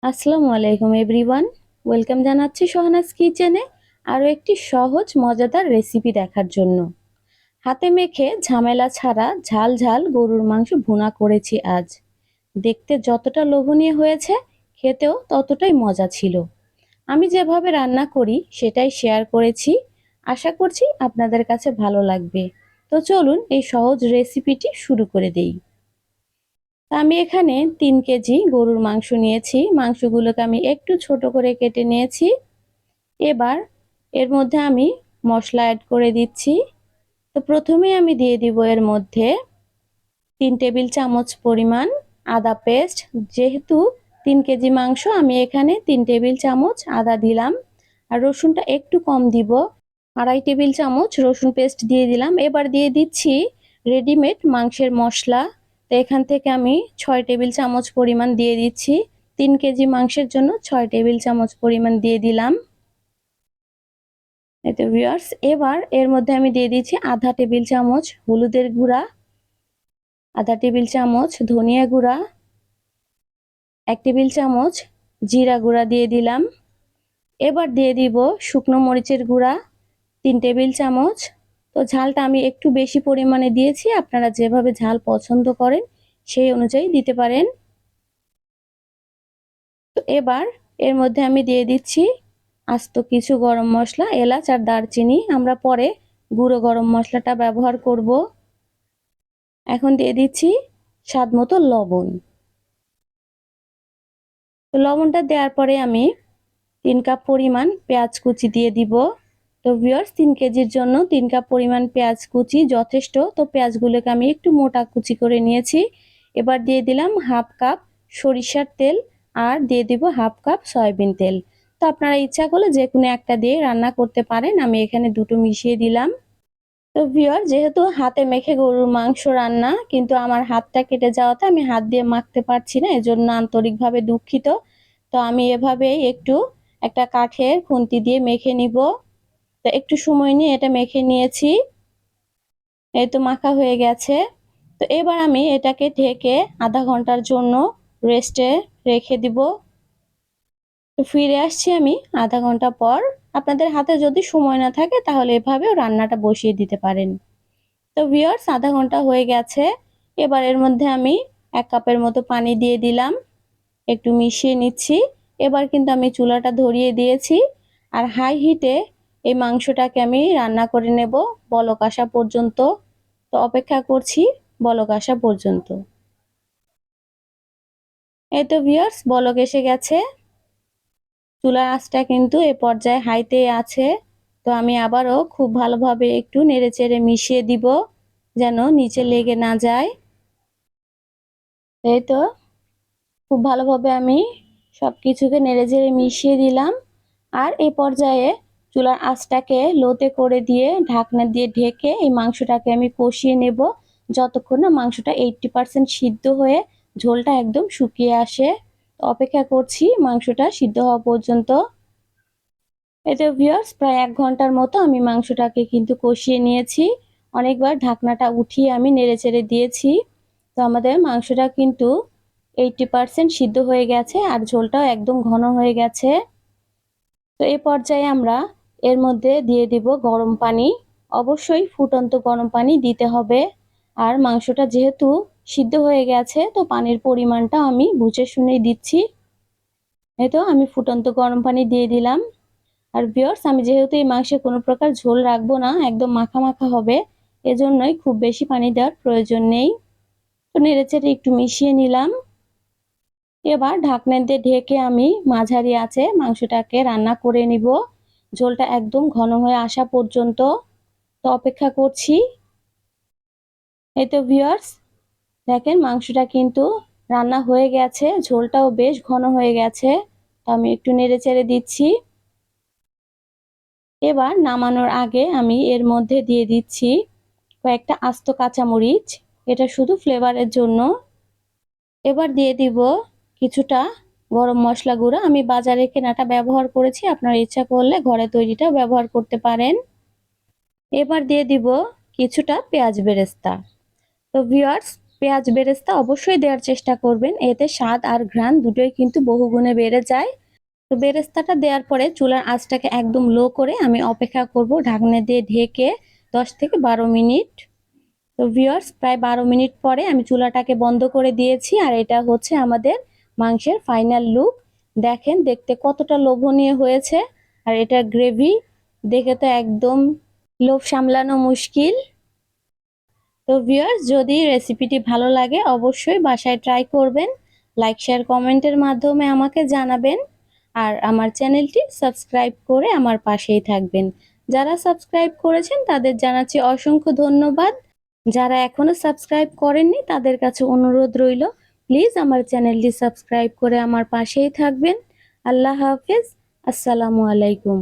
আসসালামু আলাইকুম everyone. Welcome জানাচ্ছি সোহানাস কিচেনে আরও একটি সহজ মজাদার রেসিপি দেখার জন্য। হাতে মেখে ঝামেলা ছাড়া ঝাল ঝাল গরুর মাংস ভুনা করেছি আজ। দেখতে যতটা লোভনীয় হয়েছে, খেতেও ততটাই মজা ছিল। আমি যেভাবে রান্না করি সেটাই শেয়ার করেছি। আশা করছি আপনাদের কাছে ভালো লাগবে। তো চলুন এই সহজ রেসিপিটি শুরু করে দেই। আমি এখানে 3 কেজি গরুর মাংস নিয়েছি। মাংসগুলোকে আমি একটু ছোট করে কেটে নিয়েছি। এবার এর মধ্যে আমি মশলা অ্যাড করে দিচ্ছি। তো প্রথমেই আমি দিয়ে দিব এর মধ্যে 3 টেবিল চামচ পরিমাণ আদা পেস্ট। যেহেতু 3 কেজি মাংস, আমি এখানে 3 টেবিল চামচ আদা দিলাম। আর রসুনটা একটু কম দিব, 2.5 টেবিল চামচ রসুন পেস্ট দিয়ে দিলাম। এবার দিয়ে দিচ্ছি রেডিমেড মাংসের মশলা। তো এখান থেকে আমি 6 টেবিল চামচ পরিমাণ দিয়ে দিচ্ছি। 3 কেজি মাংসের জন্য 6 টেবিল চামচ পরিমাণ দিয়ে দিলাম। এতে ভিউয়ার্স, এবার এর মধ্যে আমি দিয়ে দিচ্ছি আধা টেবিল চামচ হলুদের গুঁড়া, আধা টেবিল চামচ ধনিয়া গুঁড়া, 1 টেবিল চামচ জিরা গুঁড়া দিয়ে দিলাম। এবার দিয়ে দিব শুকনো মরিচের গুঁড়া 3 টেবিল চামচ। তো ঝালটা আমি একটু বেশি পরিমাণে দিয়েছি, আপনারা যেভাবে ঝাল পছন্দ করেন সেই অনুযায়ী দিতে পারেন। তো এবার এর মধ্যে আমি দিয়ে দিচ্ছি আস্ত কিছু গরম মশলা, এলাচ আর দারচিনি। আমরা পরে গুঁড়ো গরম মশলাটা ব্যবহার করব। এখন দিয়ে দিচ্ছি স্বাদ মতো লবণ। তো লবণটা দেওয়ার পরে আমি 3 কাপ পরিমাণ পেঁয়াজ কুচি দিয়ে দিব। তো ভিউয়ার্স, 3 কেজির জন্য 3 কাপ পরিমাণ পেঁয়াজ কুচি যথেষ্ট। তো পেঁয়াজগুলোকে আমি একটু মোটা কুচি করে নিয়েছি। এবার দিয়ে দিলাম হাফ কাপ সরিষার তেল আর দিয়ে দিব হাফ কাপ সয়াবিন তেল। তো আপনারা ইচ্ছা করলে যে কোনো একটা দিয়ে রান্না করতে পারেন, আমি এখানে দুটো মিশিয়ে দিলাম। তো ভিউয়ার, যেহেতু হাতে মেখে গরুর মাংস রান্না, কিন্তু আমার হাতটা কেটে যাওয়াতে আমি হাত দিয়ে মাখতে পারছি না, এজন্য আন্তরিকভাবে দুঃখিত। তো আমি এভাবেই একটু একটা কাঠের খুন্তি দিয়ে মেখে নিব। তো একটু সময় নিয়ে এটা মেখে নিয়েছি। এই তো মাখা হয়ে গেছে। তো এবার আমি এটাকে ঢেকে আধা ঘন্টার জন্য রেস্টে রেখে দিব। তো ফিরে আসছি আমি আধা ঘন্টা পর। আপনাদের হাতে যদি সময় না থাকে তাহলে এভাবেও রান্নাটা বসিয়ে দিতে পারেন। তো ভিউয়ার্স, আধা ঘন্টা হয়ে গেছে। এবার এর মধ্যে আমি 1 কাপের মতো পানি দিয়ে দিলাম, একটু মিশিয়ে নিচ্ছি। এবার কিন্তু আমি চুলাটা ধরিয়ে দিয়েছি আর হাই হিটে এই মাংসটাকে আমি রান্না করে নেব বলক আসা পর্যন্ত। তো অপেক্ষা করছি বলক আসা পর্যন্ত। এই তো ভিউয়ার্স, বলক এসে গেছে। চুলার আঁচটা কিন্তু এ পর্যায়ে হাইতে আছে। তো আমি আবারও খুব ভালোভাবে একটু নেড়েচেড়ে মিশিয়ে দিব, যেন নিচে লেগে না যায়। এই তো খুব ভালোভাবে আমি সবকিছুকে নেড়েচেড়ে মিশিয়ে দিলাম। আর এই পর্যায়ে চুলার আঁচটাকে লোতে করে দিয়ে ঢাকনা দিয়ে ঢেকে এই মাংসটাকে আমি কষিয়ে নেব, যতক্ষণ না মাংসটা 80% সিদ্ধ হয়ে ঝোলটা একদম শুকিয়ে আসে। অপেক্ষা করছি মাংসটা সিদ্ধ হওয়া পর্যন্ত। এতে ভিউয়ার্স, প্রায় 1 ঘন্টার মতো আমি মাংসটাকে কিন্তু কষিয়ে নিয়েছি। অনেকবার ঢাকনাটা উঠিয়ে আমি নেড়েচেড়ে দিয়েছি। তো আমাদের মাংসটা কিন্তু 80% সিদ্ধ হয়ে গেছে আর ঝোলটাও একদম ঘন হয়ে গেছে। তো এই পর্যায়ে আমরা এর মধ্যে দিয়ে দিব গরম পানি। অবশ্যই ফুটন্ত গরম পানি দিতে হবে। আর মাংসটা যেহেতু সিদ্ধ হয়ে গেছে, তো পানির পরিমাণটা আমি বুঝে শুনেই দিচ্ছি। এই তো আমি ফুটন্ত গরম পানি দিয়ে দিলাম। আর ভিউয়ার্স, আমি যেহেতু এই মাংসে কোনো প্রকার ঝোল রাখবো না, একদম মাখা মাখা হবে, এজন্যই খুব বেশি পানি দেওয়ার প্রয়োজন নেই। তো নেড়েচেড়ে একটু মিশিয়ে নিলাম। এবার ঢাকনা দিয়ে ঢেকে আমি মাঝারি আঁচে মাংসটাকে রান্না করে নিব, ঝোলটা একদম ঘন হয়ে আসা পর্যন্ত। তো অপেক্ষা করছি। এই তো ভিউয়ার্স, দেখেন মাংসটা কিন্তু রান্না হয়ে গেছে, ঝোলটাও বেশ ঘন হয়ে গেছে। তো আমি একটু নেড়েচেড়ে দিচ্ছি। এবার নামানোর আগে আমি এর মধ্যে দিয়ে দিচ্ছি কয়েকটা আস্ত কাঁচামরিচ, এটা শুধু ফ্লেভারের জন্য। এবার দিয়ে দিব কিছুটা গরম মশলা গুঁড়া। আমি বাজারে কেনাটা ব্যবহার করেছি, আপনার ইচ্ছা করলে ঘরে তৈরিটাও ব্যবহার করতে পারেন। এবার দিয়ে দিব কিছুটা পেঁয়াজ বেরেস্তা। তো ভিউয়ার্স, পেঁয়াজ বেরেস্তা অবশ্যই দেওয়ার চেষ্টা করবেন, এতে স্বাদ আর ঘ্রাণ দুটোই কিন্তু বহুগুণে বেড়ে যায়। তো বেরেস্তাটা দেওয়ার পরে চুলার আঁচটাকে একদম লো করে আমি অপেক্ষা করব ঢাকনা দিয়ে ঢেকে 10 থেকে 12 মিনিট। তো ভিউয়ার্স, প্রায় 12 মিনিট পরে আমি চুলাটাকে বন্ধ করে দিয়েছি, আর এটা হচ্ছে আমাদের মাংসের ফাইনাল লুক। দেখেন দেখতে কতটা লোভনীয় হয়েছে, আর এটা গ্রেভি দেখে তো একদম লোভ সামলানো মুশকিল। তো ভিউয়ার্স, যদি রেসিপিটি ভালো লাগে অবশ্যই বাসায় ট্রাই করবেন, লাইক শেয়ার কমেন্টের মাধ্যমে আমাকে জানাবেন, আর আমার চ্যানেলটি সাবস্ক্রাইব করে আমার পাশেই থাকবেন। যারা সাবস্ক্রাইব করেছেন তাদের জানাচ্ছি অসংখ্য ধন্যবাদ। যারা এখনো সাবস্ক্রাইব করেননি তাদের কাছে অনুরোধ রইল, প্লিজ আমার চ্যানেলটি সাবস্ক্রাইব করে আমার পাশেই থাকবেন। আল্লাহ হাফেজ, আসসালামু আলাইকুম।